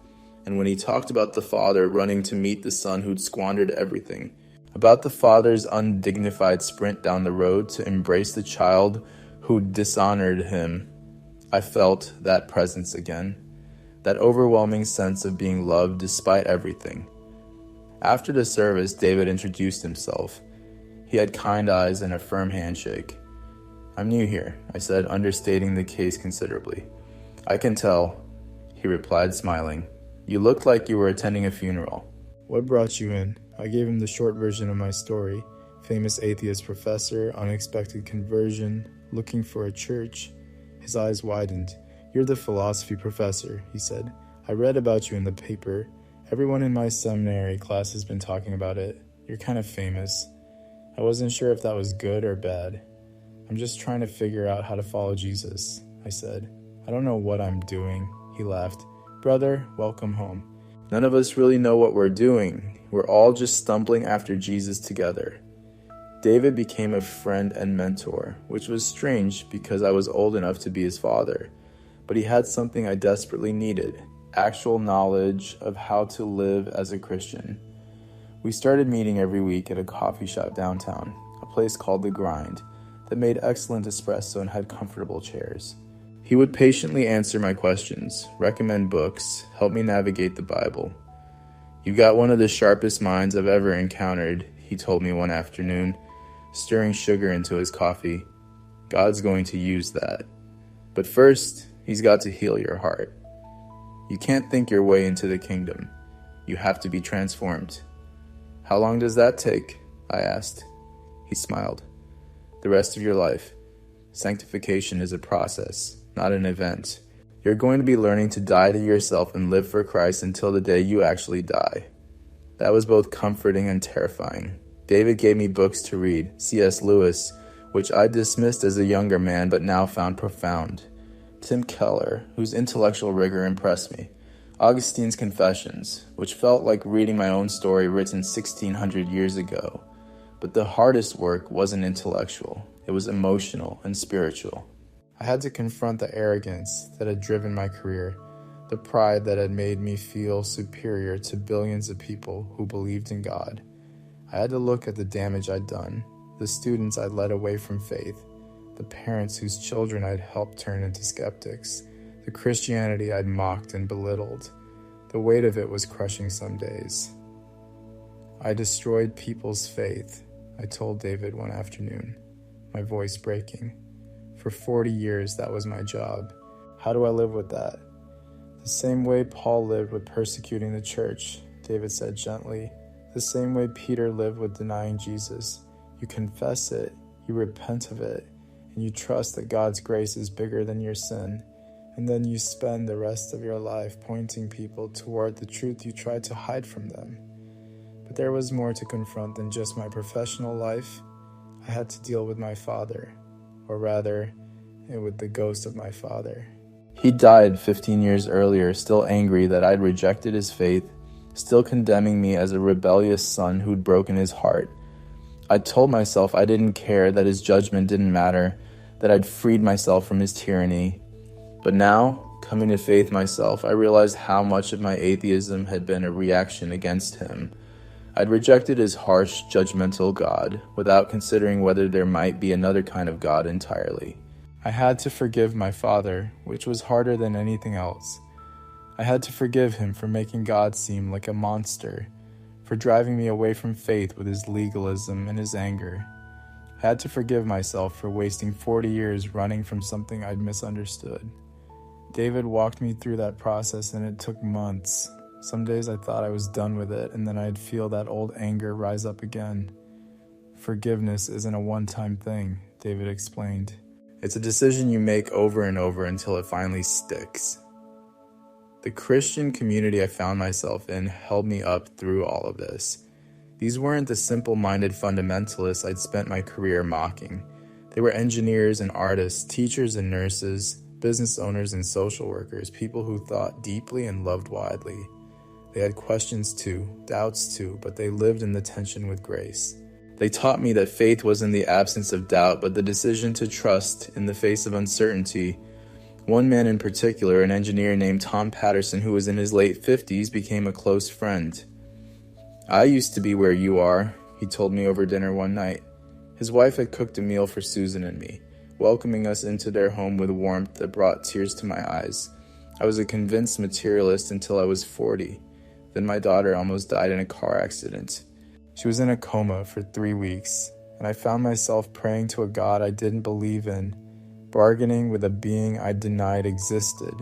And when he talked about the father running to meet the son who'd squandered everything, about the father's undignified sprint down the road to embrace the child who'd dishonored him, I felt that presence again, that overwhelming sense of being loved despite everything. After the service, David introduced himself. He had kind eyes and a firm handshake. "I'm new here," I said, understating the case considerably. "I can tell," he replied, smiling. "You looked like you were attending a funeral." "What brought you in?" I gave him the short version of my story. Famous atheist professor, unexpected conversion, looking for a church. His eyes widened. "You're the philosophy professor," he said. "I read about you in the paper. Everyone in my seminary class has been talking about it. You're kind of famous." I wasn't sure if that was good or bad. "I'm just trying to figure out how to follow Jesus," I said. "I don't know what I'm doing," he laughed. "Brother, welcome home. None of us really know what we're doing. We're all just stumbling after Jesus together." David became a friend and mentor, which was strange because I was old enough to be his father. But he had something I desperately needed, actual knowledge of how to live as a Christian. We started meeting every week at a coffee shop downtown, a place called The Grind, that made excellent espresso and had comfortable chairs. He would patiently answer my questions, recommend books, help me navigate the Bible. "You've got one of the sharpest minds I've ever encountered," he told me one afternoon, stirring sugar into his coffee. "God's going to use that. But first, he's got to heal your heart. You can't think your way into the kingdom. You have to be transformed." "How long does that take?" I asked. He smiled. "The rest of your life. Sanctification is a process, not an event. You're going to be learning to die to yourself and live for Christ until the day you actually die." That was both comforting and terrifying. David gave me books to read, C.S. Lewis, which I dismissed as a younger man but now found profound. Tim Keller, whose intellectual rigor impressed me. Augustine's Confessions, which felt like reading my own story written 1600 years ago. But the hardest work wasn't intellectual, it was emotional and spiritual. I had to confront the arrogance that had driven my career, the pride that had made me feel superior to billions of people who believed in God. I had to look at the damage I'd done, the students I'd led away from faith, the parents whose children I'd helped turn into skeptics, the Christianity I'd mocked and belittled. The weight of it was crushing some days. I destroyed people's faith, I told David one afternoon, my voice breaking. For 40 years, that was my job. How do I live with that? The same way Paul lived with persecuting the church, David said gently. The same way Peter lived with denying Jesus. You confess it, you repent of it, and you trust that God's grace is bigger than your sin. And then you spend the rest of your life pointing people toward the truth you tried to hide from them. But there was more to confront than just my professional life. I had to deal with my father, or rather, with the ghost of my father. He died 15 years earlier, still angry that I'd rejected his faith, still condemning me as a rebellious son who'd broken his heart. I told myself I didn't care, that his judgment didn't matter, that I'd freed myself from his tyranny. But now, coming to faith myself, I realized how much of my atheism had been a reaction against him. I'd rejected his harsh, judgmental God, without considering whether there might be another kind of God entirely. I had to forgive my father, which was harder than anything else. I had to forgive him for making God seem like a monster, for driving me away from faith with his legalism and his anger. I had to forgive myself for wasting 40 years running from something I'd misunderstood. David walked me through that process, and it took months. Some days I thought I was done with it, and then I'd feel that old anger rise up again. Forgiveness isn't a one-time thing, David explained. It's a decision you make over and over until it finally sticks. The Christian community I found myself in held me up through all of this. These weren't the simple-minded fundamentalists I'd spent my career mocking. They were engineers and artists, teachers and nurses, business owners and social workers, people who thought deeply and loved widely. They had questions too, doubts too, but they lived in the tension with grace. They taught me that faith wasn't the absence of doubt, but the decision to trust in the face of uncertainty. One man in particular, an engineer named Tom Patterson, who was in his late 50s, became a close friend. I used to be where you are, he told me over dinner one night. His wife had cooked a meal for Susan and me, welcoming us into their home with warmth that brought tears to my eyes. I was a convinced materialist until I was 40. Then my daughter almost died in a car accident. She was in a coma for 3 weeks, and I found myself praying to a God I didn't believe in, bargaining with a being I denied existed.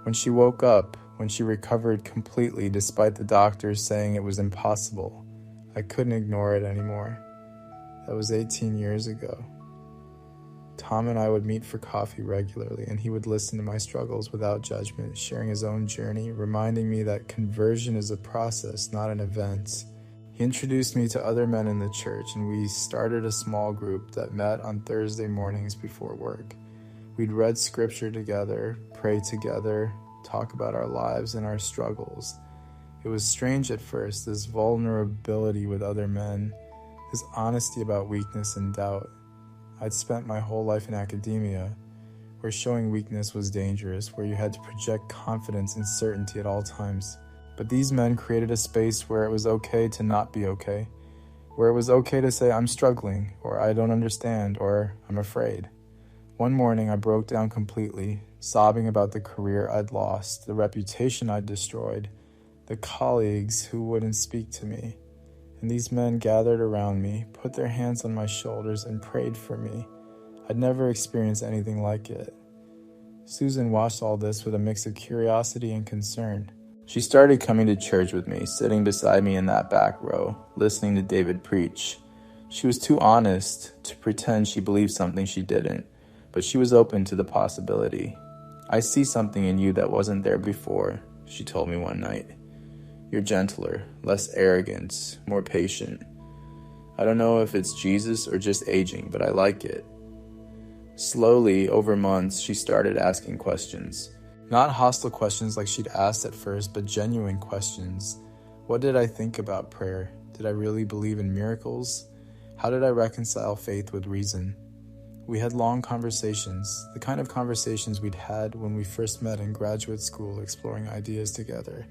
When she woke up, when she recovered completely despite the doctors saying it was impossible, I couldn't ignore it anymore. That was 18 years ago. Tom and I would meet for coffee regularly, and he would listen to my struggles without judgment, sharing his own journey, reminding me that conversion is a process, not an event. He introduced me to other men in the church, and we started a small group that met on Thursday mornings before work. We'd read scripture together, prayed together, talk about our lives and our struggles. It was strange at first, this vulnerability with other men, this honesty about weakness and doubt. I'd spent my whole life in academia, where showing weakness was dangerous, where you had to project confidence and certainty at all times. But these men created a space where it was okay to not be okay, where it was okay to say I'm struggling, or I don't understand, or I'm afraid. One morning I broke down completely, sobbing about the career I'd lost, the reputation I'd destroyed, the colleagues who wouldn't speak to me. And these men gathered around me, put their hands on my shoulders, and prayed for me. I'd never experienced anything like it. Susan watched all this with a mix of curiosity and concern. She started coming to church with me, sitting beside me in that back row, listening to David preach. She was too honest to pretend she believed something she didn't, but she was open to the possibility. I see something in you that wasn't there before, she told me one night. You're gentler, less arrogant, more patient. I don't know if it's Jesus or just aging, but I like it. Slowly, over months, she started asking questions. Not hostile questions like she'd asked at first, but genuine questions. What did I think about prayer? Did I really believe in miracles? How did I reconcile faith with reason? We had long conversations, the kind of conversations we'd had when we first met in graduate school exploring ideas together.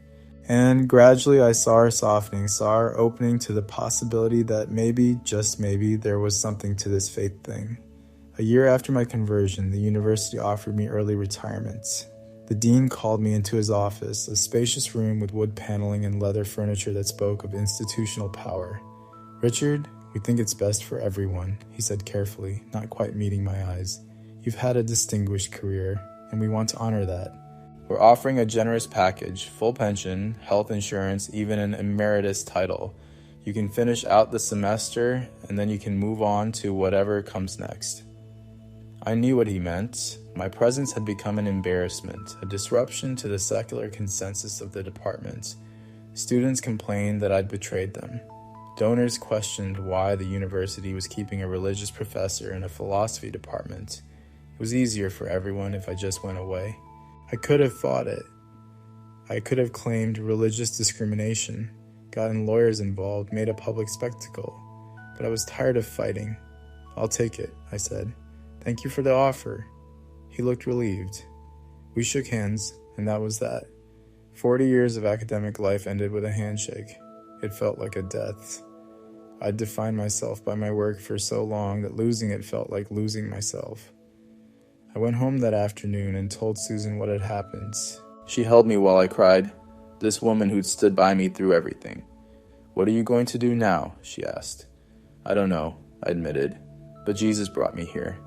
And gradually I saw her softening, saw her opening to the possibility that maybe, just maybe, there was something to this faith thing. A year after my conversion, the university offered me early retirement. The dean called me into his office, a spacious room with wood paneling and leather furniture that spoke of institutional power. "Richard, we think it's best for everyone," he said carefully, not quite meeting my eyes. "You've had a distinguished career, and we want to honor that. We're offering a generous package, full pension, health insurance, even an emeritus title. You can finish out the semester, and then you can move on to whatever comes next." I knew what he meant. My presence had become an embarrassment, a disruption to the secular consensus of the department. Students complained that I'd betrayed them. Donors questioned why the university was keeping a religious professor in a philosophy department. It was easier for everyone if I just went away. I could have fought it. I could have claimed religious discrimination, gotten lawyers involved, made a public spectacle. But I was tired of fighting. "I'll take it," I said. "Thank you for the offer." He looked relieved. We shook hands, and that was that. 40 years of academic life ended with a handshake. It felt like a death. I'd defined myself by my work for so long that losing it felt like losing myself. I went home that afternoon and told Susan what had happened. She held me while I cried. This woman who'd stood by me through everything. "What are you going to do now?" she asked. "I don't know," I admitted, "but Jesus brought me here.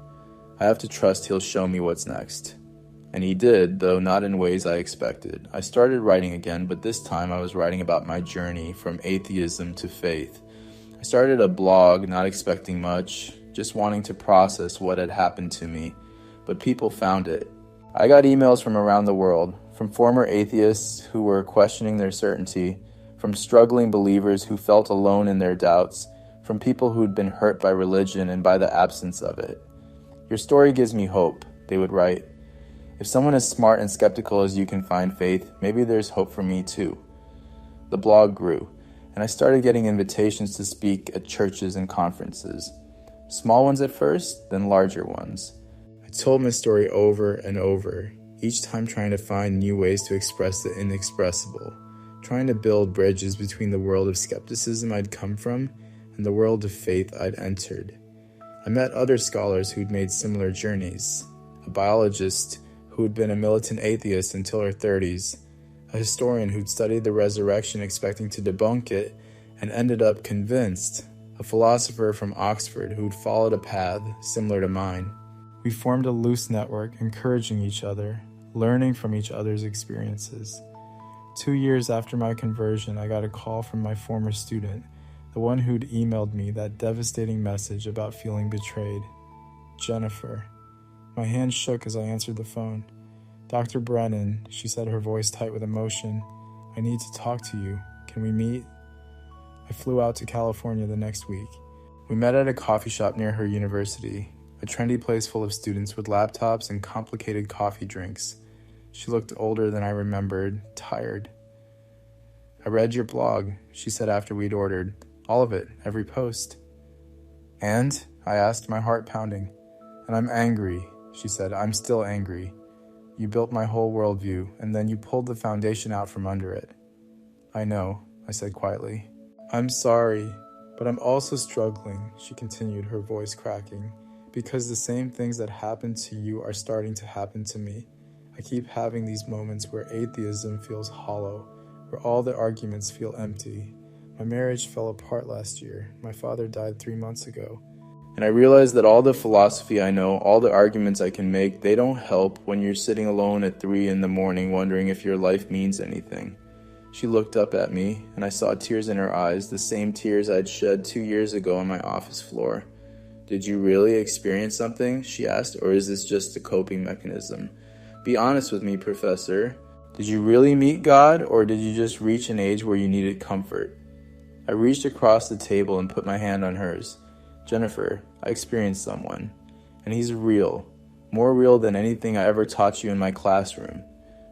I have to trust he'll show me what's next." And he did, though not in ways I expected. I started writing again, but this time I was writing about my journey from atheism to faith. I started a blog, not expecting much, just wanting to process what had happened to me, but people found it. I got emails from around the world, from former atheists who were questioning their certainty, from struggling believers who felt alone in their doubts, from people who'd been hurt by religion and by the absence of it. "Your story gives me hope," they would write. "If someone as smart and skeptical as you can find faith, maybe there's hope for me too." The blog grew, and I started getting invitations to speak at churches and conferences. Small ones at first, then larger ones. I told my story over and over, each time trying to find new ways to express the inexpressible, trying to build bridges between the world of skepticism I'd come from and the world of faith I'd entered. I met other scholars who'd made similar journeys, a biologist who'd been a militant atheist until her 30s, a historian who'd studied the resurrection expecting to debunk it and ended up convinced, a philosopher from Oxford who'd followed a path similar to mine. We formed a loose network, encouraging each other, learning from each other's experiences. 2 years after my conversion, I got a call from my former student, the one who'd emailed me that devastating message about feeling betrayed. Jennifer. My hand shook as I answered the phone. "Dr. Brennan," she said, her voice tight with emotion. "I need to talk to you. Can we meet?" I flew out to California the next week. We met at a coffee shop near her university, a trendy place full of students with laptops and complicated coffee drinks. She looked older than I remembered, tired. "I read your blog," she said after we'd ordered. "All of it, every post." "And?" I asked, my heart pounding. "And I'm angry," she said. "I'm still angry. You built my whole worldview, and then you pulled the foundation out from under it." "I know," I said quietly. "I'm sorry, but I'm also struggling," she continued, her voice cracking, "because the same things that happened to you are starting to happen to me. I keep having these moments where atheism feels hollow, where all the arguments feel empty. My marriage fell apart last year. My father died 3 months ago. And I realized that all the philosophy I know, all the arguments I can make, they don't help when you're sitting alone at 3 a.m. wondering if your life means anything." She looked up at me, and I saw tears in her eyes, the same tears I'd shed 2 years ago on my office floor. "Did you really experience something?" she asked, "or is this just a coping mechanism? Be honest with me, Professor. Did you really meet God, or did you just reach an age where you needed comfort?" I reached across the table and put my hand on hers. Jennifer, I experienced someone, and he's real. More real than anything I ever taught you in my classroom.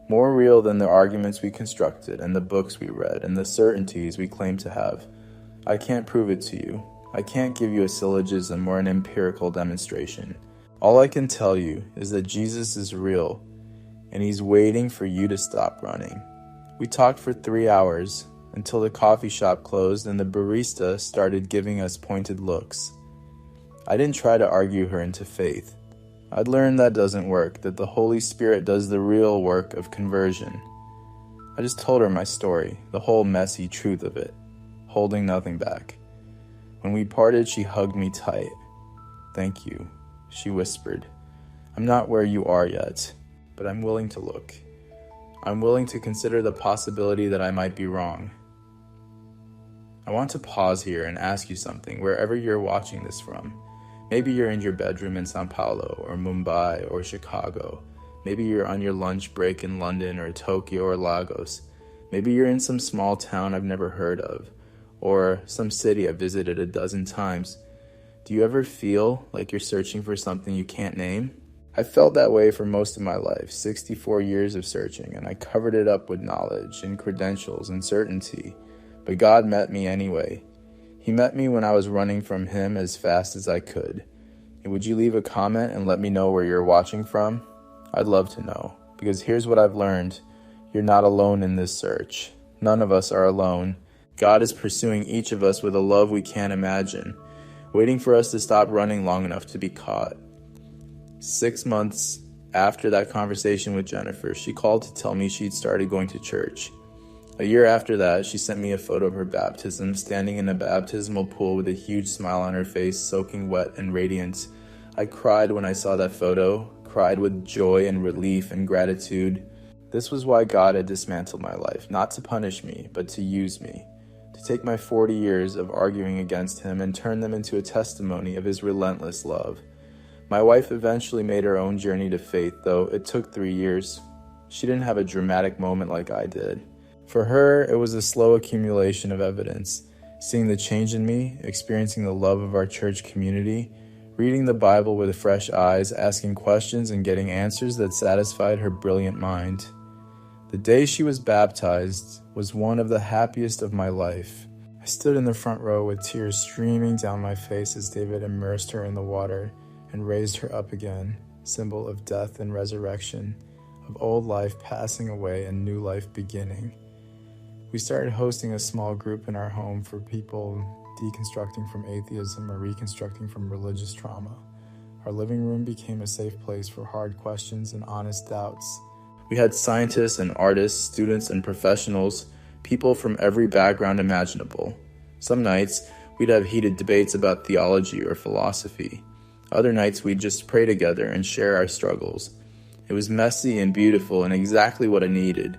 More real than the arguments we constructed and the books we read and the certainties we claim to have. I can't prove it to you. I can't give you a syllogism or an empirical demonstration. All I can tell you is that Jesus is real, and he's waiting for you to stop running. We talked for 3 hours until the coffee shop closed and the barista started giving us pointed looks. I didn't try to argue her into faith. I'd learned that doesn't work, that the Holy Spirit does the real work of conversion. I just told her my story, the whole messy truth of it, holding nothing back. When we parted, she hugged me tight. "Thank you," she whispered. "I'm not where you are yet, but I'm willing to look. I'm willing to consider the possibility that I might be wrong." I want to pause here and ask you something, wherever you're watching this from. Maybe you're in your bedroom in Sao Paulo or Mumbai or Chicago. Maybe you're on your lunch break in London or Tokyo or Lagos. Maybe you're in some small town I've never heard of, or some city I've visited a dozen times. Do you ever feel like you're searching for something you can't name? I felt that way for most of my life, 64 years of searching, and I covered it up with knowledge and credentials and certainty. But God met me anyway. He met me when I was running from him as fast as I could. And would you leave a comment and let me know where you're watching from? I'd love to know, because here's what I've learned. You're not alone in this search. None of us are alone. God is pursuing each of us with a love we can't imagine, waiting for us to stop running long enough to be caught. 6 months after that conversation with Jennifer, she called to tell me she'd started going to church. A year after that, she sent me a photo of her baptism, standing in a baptismal pool with a huge smile on her face, soaking wet and radiant. I cried when I saw that photo, cried with joy and relief and gratitude. This was why God had dismantled my life, not to punish me, but to use me, to take my 40 years of arguing against him and turn them into a testimony of his relentless love. My wife eventually made her own journey to faith, though it took 3 years. She didn't have a dramatic moment like I did. For her, it was a slow accumulation of evidence, seeing the change in me, experiencing the love of our church community, reading the Bible with fresh eyes, asking questions and getting answers that satisfied her brilliant mind. The day she was baptized was one of the happiest of my life. I stood in the front row with tears streaming down my face as David immersed her in the water and raised her up again, symbol of death and resurrection, of old life passing away and new life beginning. We started hosting a small group in our home for people deconstructing from atheism or reconstructing from religious trauma. Our living room became a safe place for hard questions and honest doubts. We had scientists and artists, students and professionals, people from every background imaginable. Some nights, we'd have heated debates about theology or philosophy. Other nights, we'd just pray together and share our struggles. It was messy and beautiful and exactly what I needed.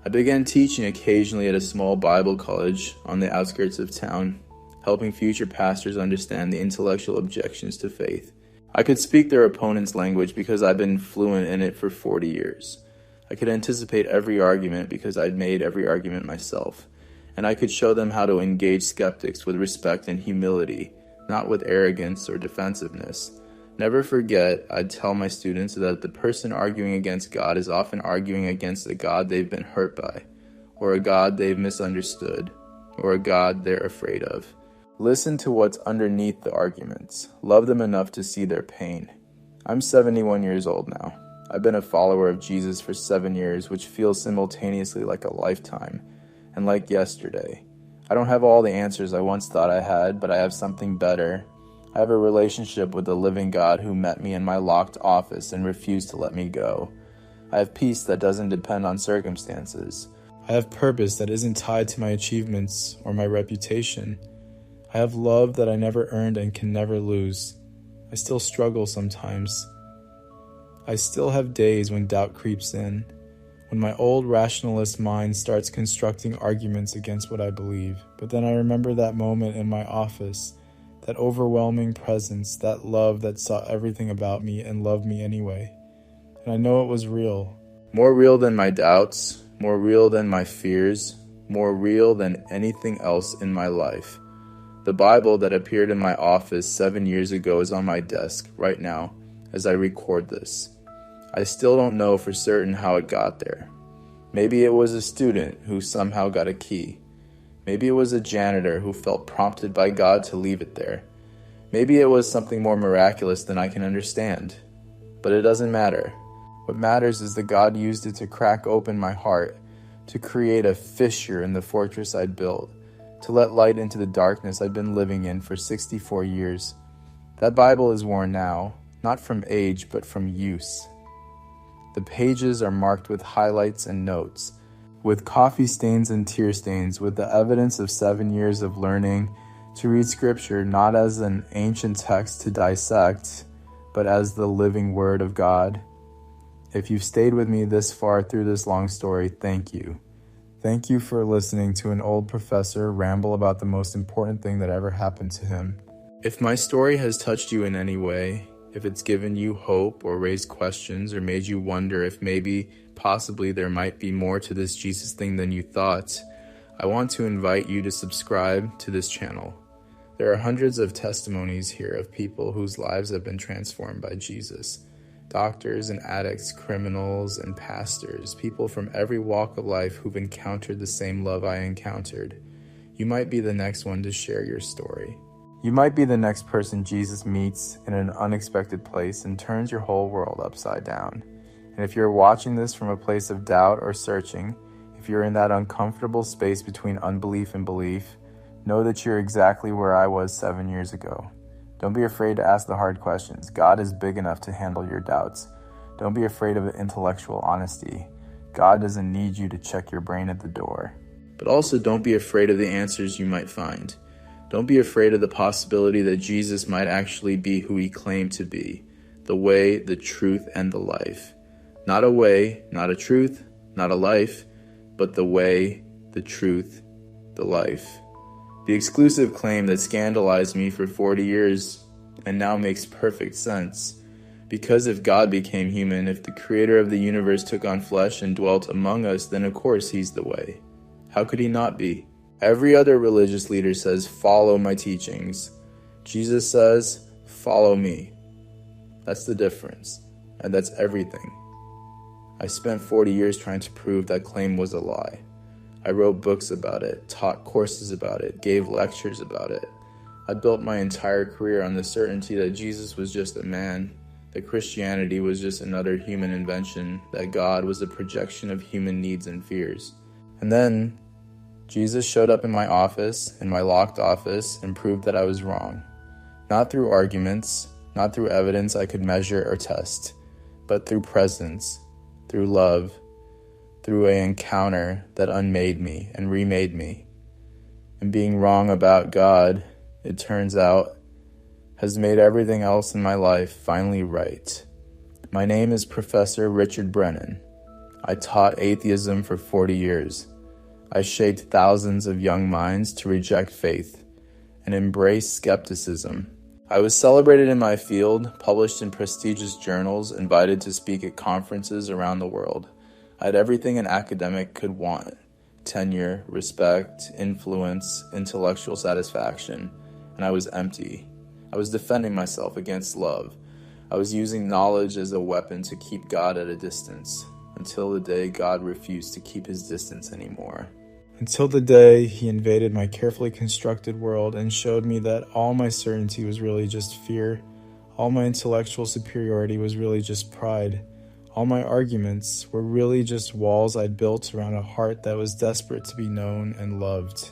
I began teaching occasionally at a small Bible college on the outskirts of town, helping future pastors understand the intellectual objections to faith. I could speak their opponent's language because I'd been fluent in it for 40 years. I could anticipate every argument because I'd made every argument myself. And I could show them how to engage skeptics with respect and humility, not with arrogance or defensiveness. Never forget, I'd tell my students that the person arguing against God is often arguing against a God they've been hurt by, or a God they've misunderstood, or a God they're afraid of. Listen to what's underneath the arguments. Love them enough to see their pain. I'm 71 years old now. I've been a follower of Jesus for 7 years, which feels simultaneously like a lifetime, and like yesterday. I don't have all the answers I once thought I had, but I have something better. I have a relationship with the living God who met me in my locked office and refused to let me go. I have peace that doesn't depend on circumstances. I have purpose that isn't tied to my achievements or my reputation. I have love that I never earned and can never lose. I still struggle sometimes. I still have days when doubt creeps in, when my old rationalist mind starts constructing arguments against what I believe. But then I remember that moment in my office, that overwhelming presence, that love that saw everything about me and loved me anyway. And I know it was real. More real than my doubts, more real than my fears, more real than anything else in my life. The Bible that appeared in my office 7 years ago is on my desk right now as I record this. I still don't know for certain how it got there. Maybe it was a student who somehow got a key. Maybe it was a janitor who felt prompted by God to leave it there. Maybe it was something more miraculous than I can understand. But it doesn't matter. What matters is that God used it to crack open my heart, to create a fissure in the fortress I'd built, to let light into the darkness I'd been living in for 64 years. That Bible is worn now, not from age, but from use. The pages are marked with highlights and notes, with coffee stains and tear stains, with the evidence of 7 years of learning to read Scripture not as an ancient text to dissect, but as the living Word of God. If you've stayed with me this far through this long story, thank you. Thank you for listening to an old professor ramble about the most important thing that ever happened to him. If my story has touched you in any way, if it's given you hope or raised questions or made you wonder if maybe, possibly there might be more to this Jesus thing than you thought, I want to invite you to subscribe to this channel. There are hundreds of testimonies here of people whose lives have been transformed by Jesus. Doctors and addicts, criminals and pastors, people from every walk of life who've encountered the same love I encountered. You might be the next one to share your story. You might be the next person Jesus meets in an unexpected place and turns your whole world upside down. And if you're watching this from a place of doubt or searching, if you're in that uncomfortable space between unbelief and belief, know that you're exactly where I was 7 years ago. Don't be afraid to ask the hard questions. God is big enough to handle your doubts. Don't be afraid of intellectual honesty. God doesn't need you to check your brain at the door. But also don't be afraid of the answers you might find. Don't be afraid of the possibility that Jesus might actually be who he claimed to be, the way, the truth, and the life. Not a way, not a truth, not a life, but the way, the truth, the life. The exclusive claim that scandalized me for 40 years and now makes perfect sense. Because if God became human, if the creator of the universe took on flesh and dwelt among us, then of course he's the way. How could he not be? Every other religious leader says, follow my teachings. Jesus says, follow me. That's the difference, and that's everything. I spent 40 years trying to prove that claim was a lie. I wrote books about it, taught courses about it, gave lectures about it. I built my entire career on the certainty that Jesus was just a man, that Christianity was just another human invention, that God was a projection of human needs and fears. And then Jesus showed up in my office, in my locked office, and proved that I was wrong. Not through arguments, not through evidence I could measure or test, but through presence, through love, through an encounter that unmade me and remade me. And being wrong about God, it turns out, has made everything else in my life finally right. My name is Professor Richard Brennan. I taught atheism for 40 years. I shaped thousands of young minds to reject faith and embrace skepticism. I was celebrated in my field, published in prestigious journals, invited to speak at conferences around the world. I had everything an academic could want: tenure, respect, influence, intellectual satisfaction, and I was empty. I was defending myself against love. I was using knowledge as a weapon to keep God at a distance, until the day God refused to keep his distance anymore. Until the day he invaded my carefully constructed world and showed me that all my certainty was really just fear, all my intellectual superiority was really just pride, all my arguments were really just walls I'd built around a heart that was desperate to be known and loved.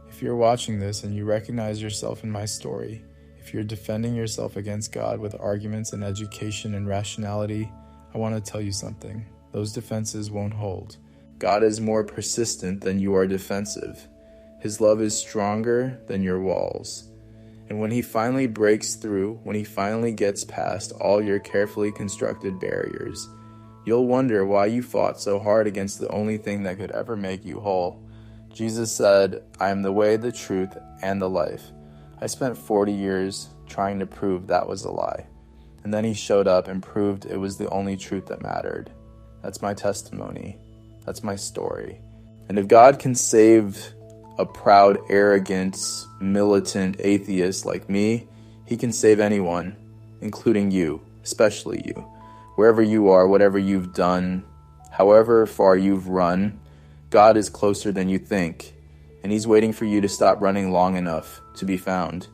If you're watching this and you recognize yourself in my story, if you're defending yourself against God with arguments and education and rationality, I want to tell you something. Those defenses won't hold. God is more persistent than you are defensive. His love is stronger than your walls. And when he finally breaks through, when he finally gets past all your carefully constructed barriers, you'll wonder why you fought so hard against the only thing that could ever make you whole. Jesus said, I am the way, the truth, and the life. I spent 40 years trying to prove that was a lie. And then he showed up and proved it was the only truth that mattered. That's my testimony. That's my story. And if God can save a proud, arrogant, militant atheist like me, he can save anyone, including you, especially you. Wherever you are, whatever you've done, however far you've run, God is closer than you think, and he's waiting for you to stop running long enough to be found.